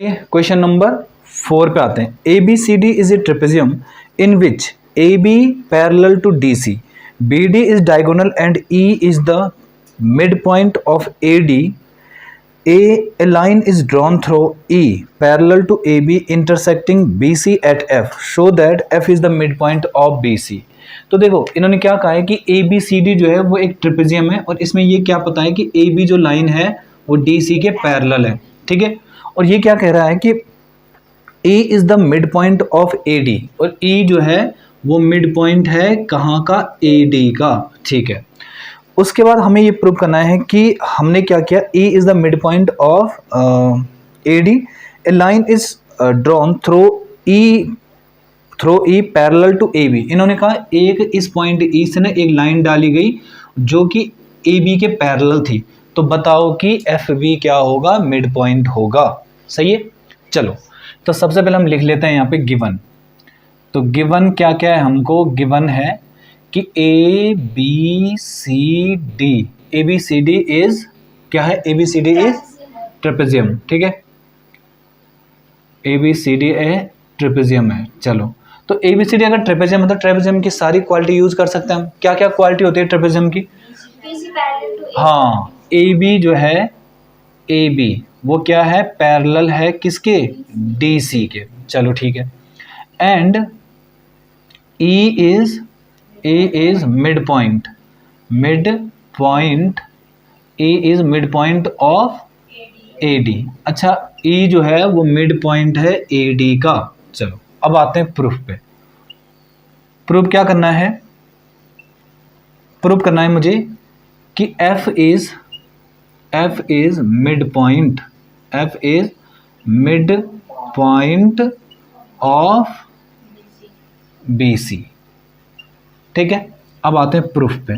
Question number 4 पे आते हैं। A B C D is a trapezium in which A B parallel to D C, B D is diagonal and E is the mid point of A D. A line is drawn through E parallel to AB intersecting BC at F. Show that F is the midpoint of BC. तो देखो इन्होंने क्या कहा है कि ABCD जो है वो एक ट्रिपेजियम है और इसमें ये क्या पता है कि AB जो लाइन है वो DC के पैरेलल है, ठीक है। और ये क्या कह रहा है कि A is the mid point of AD और E जो है वो मिड पॉइंट है कहाँ का, AD का, ठीक है। उसके बाद हमें ये प्रूव करना है कि हमने क्या किया, E is the mid point of AD, a line is drawn through E parallel to AB। इन्होंने कहा एक इस पॉइंट E से ना एक लाइन डाली गई जो कि AB के पैरेलल थी, तो बताओ कि FB क्या होगा, मिड पॉइंट होगा, सही है। चलो तो सबसे पहले हम लिख लेते हैं यहाँ पे गिवन। तो गिवन क्या क्या है, हमको गिवन है कि A B C D is क्या है, A B C D is trapezium, ठीक है। A B C D a trapezium है। चलो तो ए बी सी डी अगर ट्रेपेजियम है तो ट्रेपेजियम की सारी क्वालिटी यूज कर सकते हैं हम। क्या क्या क्वालिटी होती है ट्रेपेजियम की? हाँ, ए बी जो है, ए बी वो क्या है, पैरेलल है किसके, डी सी के। चलो ठीक है। And A is mid point A is mid point of A D. अच्छा, E जो है वो मिड पॉइंट है ए डी का। चलो अब आते हैं प्रूफ पे। प्रूफ क्या करना है, प्रूफ करना है मुझे कि F is mid point, F is mid point of BC, ठीक है। अब आते हैं प्रूफ पे।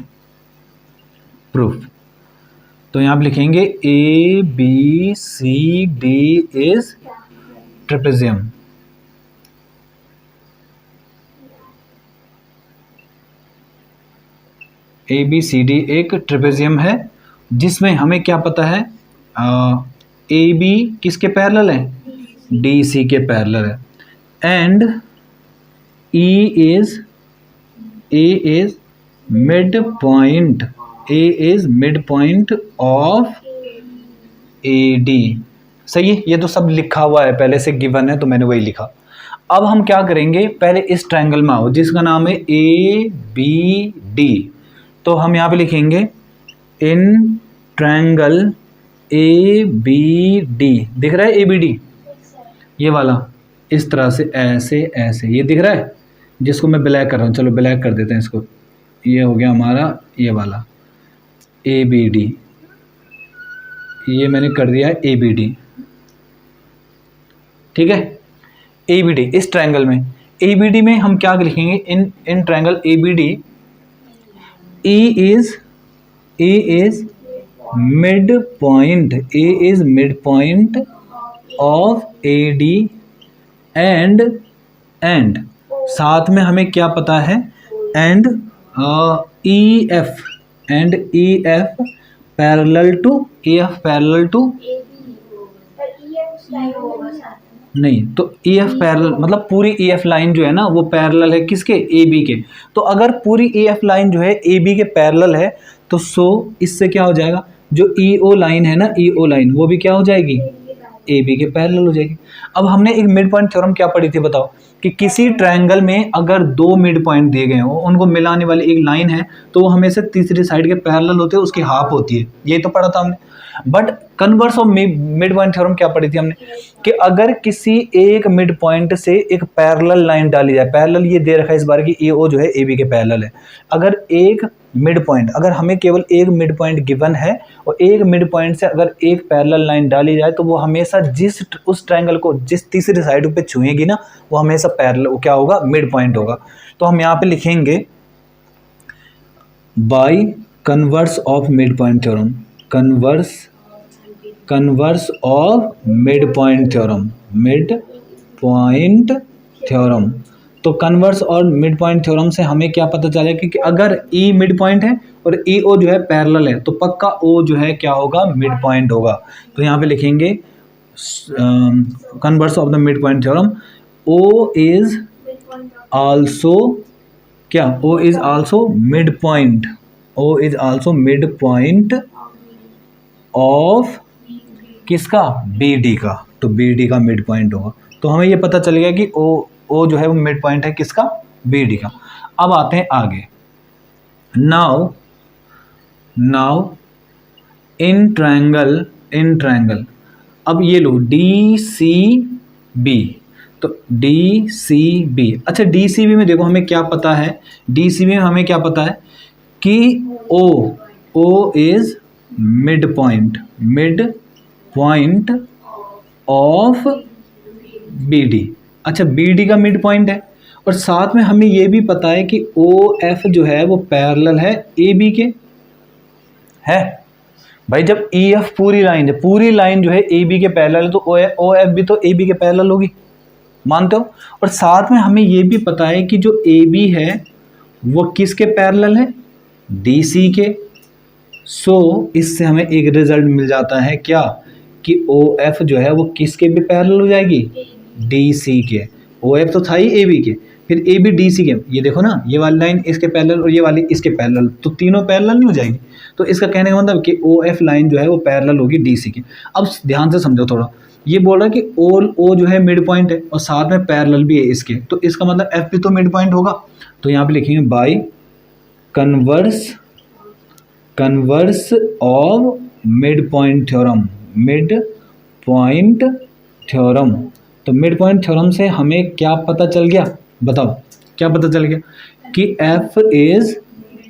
प्रूफ तो यहां पे लिखेंगे A B C D is trapezium. A B C D एक ट्रेपेजियम है जिसमें हमें क्या पता है, ए बी किसके पैरेलल है, डी सी के पैरेलल है। And A is mid point of A D. सही है, ये तो सब लिखा हुआ है पहले से, गिवन है तो मैंने वही लिखा। अब हम क्या करेंगे, पहले इस ट्रायंगल में आओ जिसका नाम है ए बी डी। तो हम यहाँ पे लिखेंगे in triangle A B D, दिख रहा है ए बी डी ये वाला, इस तरह से ऐसे ऐसे, ये दिख रहा है जिसको मैं ब्लैक कर रहा हूँ। चलो ब्लैक कर देते हैं इसको, ये हो गया हमारा ये वाला ए बी डी, ये मैंने कर दिया ए बी डी, ठीक है। ए बी डी इस ट्रायंगल में, ए बी डी में हम क्या लिखेंगे, in triangle A B D, A is mid point of A D and साथ में हमें क्या पता है, and E F parallel to नहीं, तो ई एफ पैरेलल मतलब पूरी ई एफ लाइन जो है ना वो पैरेलल है किसके, ए बी के। तो अगर पूरी ई एफ लाइन जो है ए बी के पैरेलल है तो इससे क्या हो जाएगा, जो ई ओ लाइन है ना, ई ओ लाइन वो भी क्या हो जाएगी, ए बी के पैरेलल हो जाएगी। अब हमने एक मिड पॉइंट थ्योरम क्या पढ़ी थी बताओ, कि किसी ट्रायंगल में अगर दो मिड पॉइंट दिए गए हो, उनको मिलाने वाली एक लाइन है तो वो हमेशा तीसरी साइड के पैरेलल होते हैं, उसकी हाफ होती है, ये तो पढ़ा था हमने। But converse of mid point theorem क्या पढ़ी थी हमने, कि अगर किसी एक मिड पॉइंट से एक पैरेलल लाइन डाली जाए, पैरेलल ये दे रखा है इस बार की ए ओ जो है ए बी के पैरेलल है, अगर एक मिड पॉइंट, अगर हमें केवल एक मिड पॉइंट गिवन है और एक मिड पॉइंट से अगर एक पैरेलल लाइन डाली जाए तो वो हमेशा उस ट्रायंगल को जिस तीसरी साइड पे छुएगी ना वो हमेशा पैरेलल, वो क्या होगा, मिड पॉइंट होगा। तो हम यहाँ पे लिखेंगे by converse of mid point theorem, converse of mid point theorem. तो कन्वर्स और मिड पॉइंट थ्योरम से हमें क्या पता चलेगा कि अगर ई मिड पॉइंट है और ई ओ जो है पैरेलल है तो पक्का ओ जो है क्या होगा, मिड पॉइंट होगा। तो यहाँ पे लिखेंगे converse of the mid point theorem, O is also क्या, O is also mid point, O is also mid point of किसका, बी डी का। तो बी डी का मिड पॉइंट होगा। तो हमें ये पता चल गया कि ओ जो है वो मिड पॉइंट है किसका, बी डी का। अब आते हैं आगे। नाउ इन ट्रायंगल, अब ये लो डी सी बी, तो डी सी बी, अच्छा डी सी बी में देखो हमें क्या पता है, डी सी बी में हमें क्या पता है कि O is mid point of B D. अच्छा बी डी का मिड पॉइंट है, और साथ में हमें ये भी पता है कि ओ एफ जो है वो पैरेलल है ए बी के, है भाई। जब ई एफ पूरी लाइन जो है ए बी के पैरेलल है, तो ओ एफ भी तो ए बी के पैरेलल होगी, मानते हो। और साथ में हमें ये भी पता है कि जो ए बी है वो किसके पैरेलल है, डी सी के। सो इससे हमें एक रिजल्ट मिल जाता है क्या, कि ओ एफ जो है वो किसके भी पैरेलल हो जाएगी, डी सी के। ओ एफ तो था ही ए बी के, फिर ए बी डी सी के, ये देखो ना ये वाली लाइन इसके पैरेलल और ये वाली इसके पैरेलल, तो तीनों पैरेलल नहीं हो जाएगी। तो इसका कहने का मतलब कि ओ एफ लाइन जो है वो पैरेलल होगी डी सी के। अब ध्यान से समझो थोड़ा, ये बोल रहा है कि ओ जो है मिड पॉइंट है और साथ में पैरेलल भी है इसके, तो इसका मतलब एफ भी तो मिड पॉइंट होगा। तो यहाँ पे लिखेंगे by converse of mid point theorem. तो मिड पॉइंट थ्योरम से हमें क्या पता चल गया, बताओ क्या पता चल गया, कि F is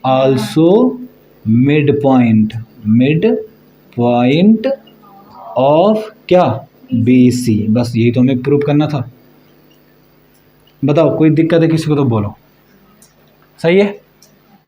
also mid point of क्या, बी सी। बस यही तो हमें प्रूव करना था। बताओ कोई दिक्कत है किसी को तो बोलो, सही है।